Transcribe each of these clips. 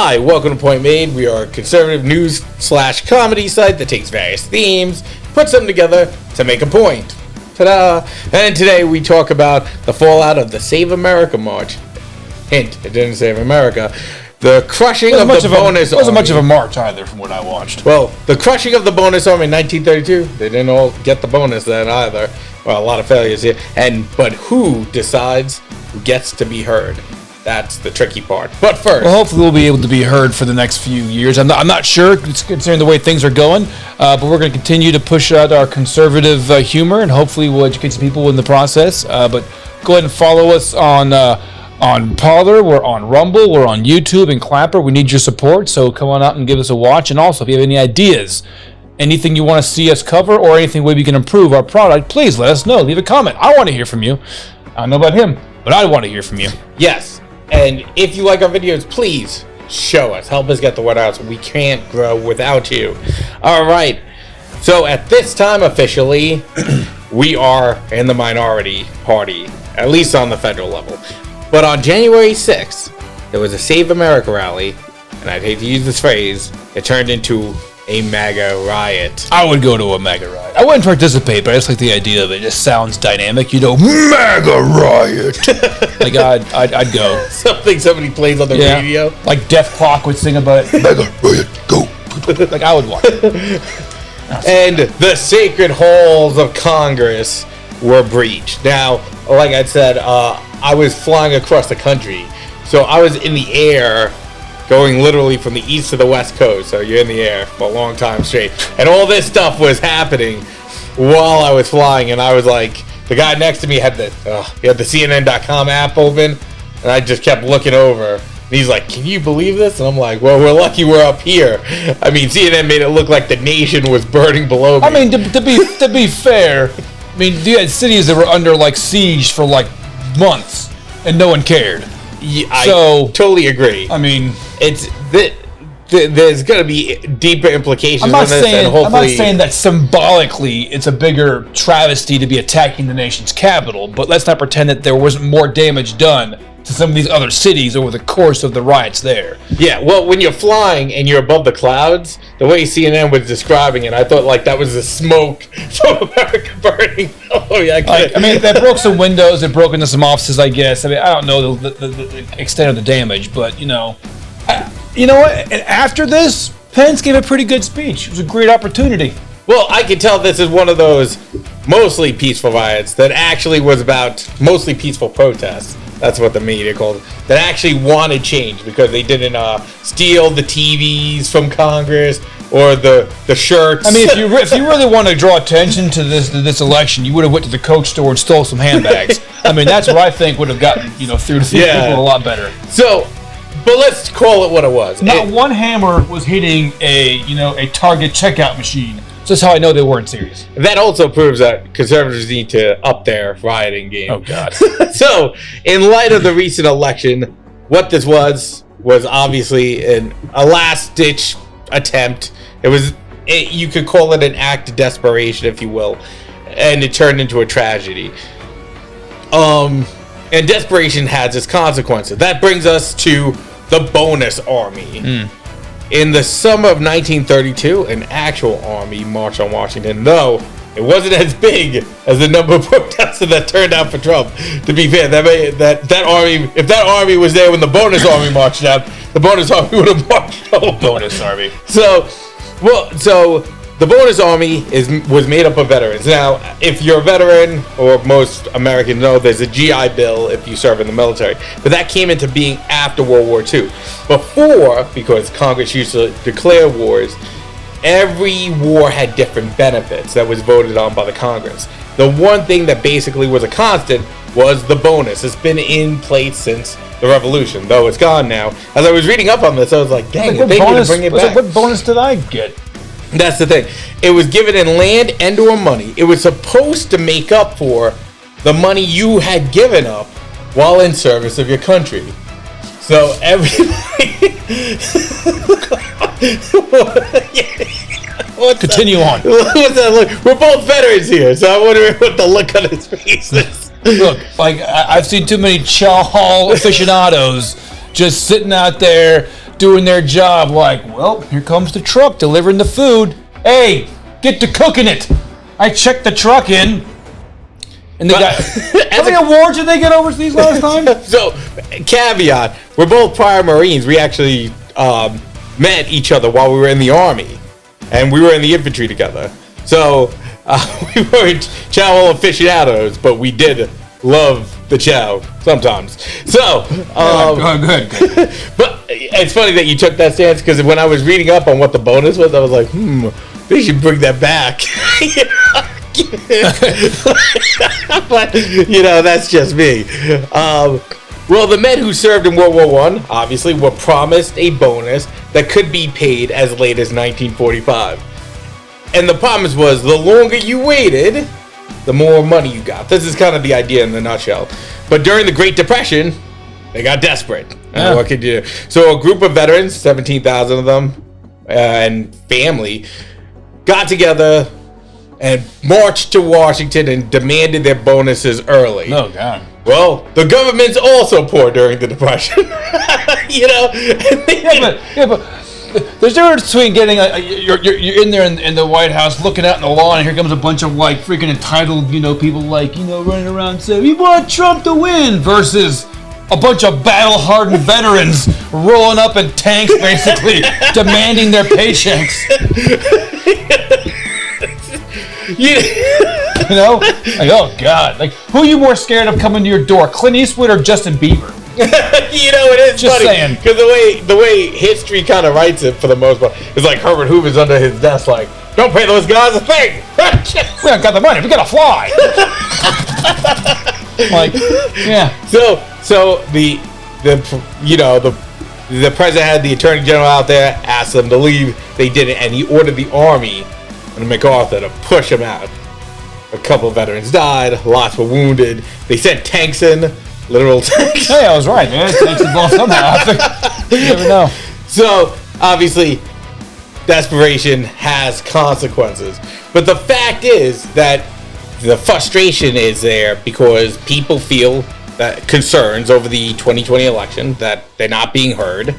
Hi, welcome to Point Made. We are a conservative news/comedy site that takes various themes, puts them together to make a point. Ta-da! And today we talk about the fallout of the Save America March. Hint, it didn't save America. The crushing of the bonus army. It wasn't much of a march either from what I watched. Well, the crushing of the bonus army in 1932, they didn't all get the bonus then either. Well, a lot of failures here. But who decides who gets to be heard? That's the tricky part. But first, well, hopefully we'll be able to be heard for the next few years. I'm not sure, considering the way things are going, but we're going to continue to push out our conservative humor, and hopefully we'll educate some people in the process. But go ahead and follow us on Parler, we're on Rumble, we're on YouTube and Clapper. We need your support, so come on out and give us a watch. And also, if you have any ideas, anything you want to see us cover, or anything where we can improve our product, please let us know. Leave a comment. I want to hear from you. I don't know about him, but I want to hear from you. Yes. And if you like our videos, please show us. Help us get the word out, so we can't grow without you. All right. So at this time, officially, we are in the minority party, at least on the federal level. But on January 6th, there was a Save America rally, and I'd hate to use this phrase, it turned into a MAGA riot. I would go to a MAGA riot. I wouldn't participate, but I just like the idea of it. It just sounds dynamic. You know, MAGA riot. Like, I'd go. Something somebody plays on the radio. Like Def Clock would sing about it. MAGA riot, go. Like, I would watch it. And the sacred halls of Congress were breached. Now, like I said, I was flying across the country. So I was in the air, going literally from the east to the west coast. So you're in the air for a long time straight. And all this stuff was happening while I was flying. And I was like, the guy next to me had the CNN.com app open. And I just kept looking over. And he's like, can you believe this? And I'm like, well, we're lucky we're up here. I mean, CNN made it look like the nation was burning below me. I mean, to be fair, I mean, you had cities that were under, like, siege for, like, months. And no one cared. Yeah, I totally agree. I mean, it's there's going to be deeper implications. I'm not saying that symbolically it's a bigger travesty to be attacking the nation's capital, but let's not pretend that there wasn't more damage done to some of these other cities over the course of the riots there. Yeah, well, when you're flying and you're above the clouds, the way CNN was describing it, I thought like that was the smoke from America burning. Oh yeah, I mean, that broke some windows, it broke into some offices, I guess. I mean, I don't know the extent of the damage, but you know what? And after this, Pence gave a pretty good speech. It was a great opportunity. Well, I can tell this is one of those mostly peaceful riots that actually was about mostly peaceful protests. That's what the media called it. That actually wanted change because they didn't steal the TVs from Congress or the shirts. I mean, if you really want to draw attention to this election, you would have went to the Coach store and stole some handbags. I mean, that's what I think would have gotten through to people a lot better. So, but let's call it what it was. Not one hammer was hitting a Target checkout machine. So that's how I know they weren't serious. That also proves that conservatives need to up their rioting game. Oh, God. So, in light of the recent election, what this was obviously a last-ditch attempt. You could call it an act of desperation, if you will, and it turned into a tragedy. And desperation has its consequences. That brings us to the bonus army. In the summer of 1932, an actual army marched on Washington, though it wasn't as big as the number of protesters that turned out for Trump. To be fair, that army, if that army was there when the bonus army marched out, the bonus army would have marched over. Bonus army. So the bonus army was made up of veterans. Now, if you're a veteran, or most Americans know, there's a GI Bill if you serve in the military. But that came into being after World War II. Before, because Congress used to declare wars, every war had different benefits that was voted on by the Congress. The one thing that basically was a constant was the bonus. It's been in place since the Revolution, though it's gone now. As I was reading up on this, I was like, dang, they need to bring it back. What bonus did I get? That's the thing. It was given in land and or money. It was supposed to make up for the money you had given up while in service of your country. So everybody... Continue on. What's that look? We're both veterans here, so I'm wondering what the look on his face is. Look, like I've seen too many chow hall aficionados just sitting out there doing their job like, well, here comes the truck delivering the food. Hey, get to cooking it. I checked the truck in. And they got how many awards did they get overseas last time? So, caveat: we're both prior Marines. We actually met each other while we were in the Army, and we were in the infantry together. So we weren't chow aficionados, but we did love the chow sometimes. So, good. But it's funny that you took that stance, because when I was reading up on what the bonus was, I was like, they should bring that back. But that's just me. Well, the men who served in World War I obviously were promised a bonus that could be paid as late as 1945, and the promise was the longer you waited, the more money you got. This is kind of the idea in the nutshell. But during the Great Depression, they got desperate. What could you do? So a group of veterans, 17,000 of them, and family, got together and marched to Washington and demanded their bonuses early. Oh, God. Well, the government's also poor during the Depression. But there's a difference between getting you're in there in the White House looking out in the lawn, and here comes a bunch of like freaking entitled people like running around saying we want Trump to win, versus a bunch of battle-hardened veterans rolling up in tanks, basically demanding their paychecks. Like, oh God, like, who are you more scared of coming to your door, Clint Eastwood or Justin Bieber? It is just funny, saying, because the way history kind of writes it for the most part is like Herbert Hoover's under his desk, like, don't pay those guys a thing. We don't got the money. We gotta fly. Like, yeah. So the president had the attorney general out there, asked them to leave. They didn't, and he ordered the army and MacArthur to push them out. A couple of veterans died, lots were wounded. They sent tanks in, literal tanks. Hey, I was right, man. Tanks involved somehow. You never know. So obviously, desperation has consequences. But the fact is that the frustration is there because people feel that concerns over the 2020 election, that they're not being heard.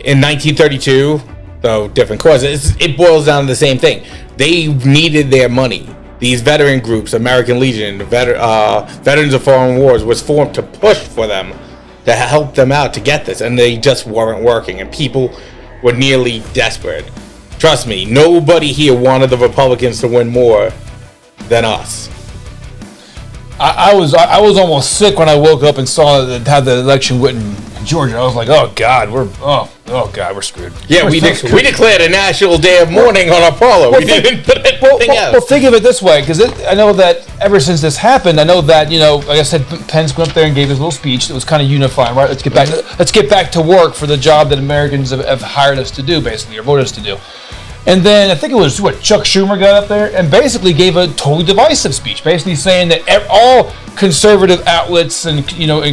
In 1932, though different causes, it boils down to the same thing. They needed their money. These veteran groups, American Legion, Veterans of Foreign Wars, was formed to push for them, to help them out to get this, and they just weren't working, and people were nearly desperate. Trust me, nobody here wanted the Republicans to win more than us. I was almost sick when I woke up and saw how the election went in Georgia. I was like, oh God, we're screwed. Yeah, we declared a national day of mourning on our parlor. We didn't put anything else. Well, think of it this way, because I know that ever since this happened, I know that like I said, Pence went up there and gave his little speech that was kind of unifying. Right, let's get back to work for the job that Americans have hired us to do, basically, or voted us to do. And then I think it was Chuck Schumer got up there and basically gave a totally divisive speech, basically saying that all conservative outlets and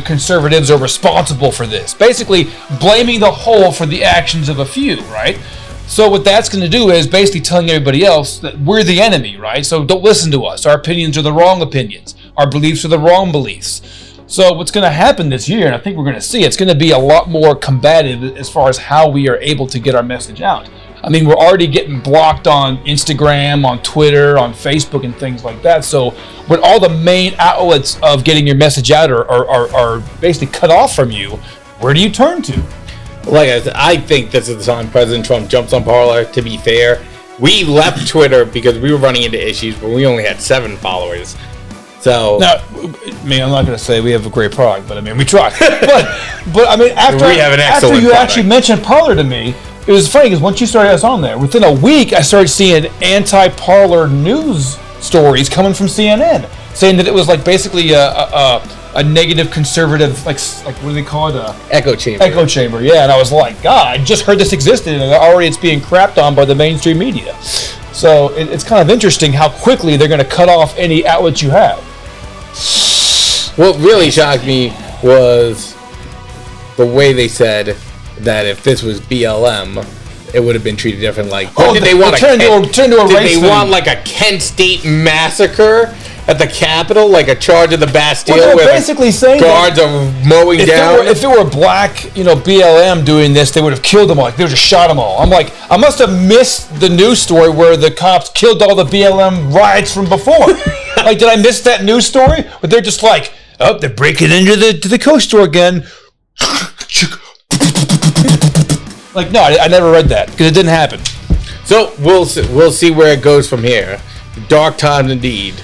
conservatives are responsible for this, basically blaming the whole for the actions of a few, right? So what that's going to do is basically telling everybody else that we're the enemy, right? So don't listen to us. Our opinions are the wrong opinions. Our beliefs are the wrong beliefs. So what's going to happen this year, and I think we're going to see, it's going to be a lot more combative as far as how we are able to get our message out. I mean, we're already getting blocked on Instagram, on Twitter, on Facebook, and things like that. So when all the main outlets of getting your message out are basically cut off from you, where do you turn to? Like I said, I think this is the time President Trump jumps on Parler. To be fair, we left Twitter because we were running into issues, but we only had 7 followers. So now, I mean, I'm not going to say we have a great product, but I mean, we try. but I mean, after you product. Actually mentioned Parler to me, it was funny because once you started us on there, within a week, I started seeing anti-Parler news stories coming from CNN, saying that it was like basically a negative conservative, like what do they call it? Echo chamber. Echo chamber, yeah. And I was like, God, I just heard this existed, and already it's being crapped on by the mainstream media. So it's kind of interesting how quickly they're going to cut off any outlet you have. What really shocked me was the way they said that if this was BLM, it would have been treated different. Like, did they want like a Kent State massacre? at the Capitol, like a charge of the Bastille, Well, they're where basically saying guards are mowing down. If it were black, BLM doing this, they would have killed them all. Like, they would have just shot them all. I'm like, I must have missed the news story where the cops killed all the BLM riots from before. Like, did I miss that news story? But they're just like, oh, they're breaking into the Coast store again. Like, no, I never read that because it didn't happen. So we'll see where it goes from here. Dark times indeed.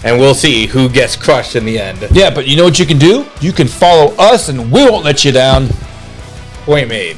And we'll see who gets crushed in the end. Yeah, but you know what you can do? You can follow us and we won't let you down. Point made.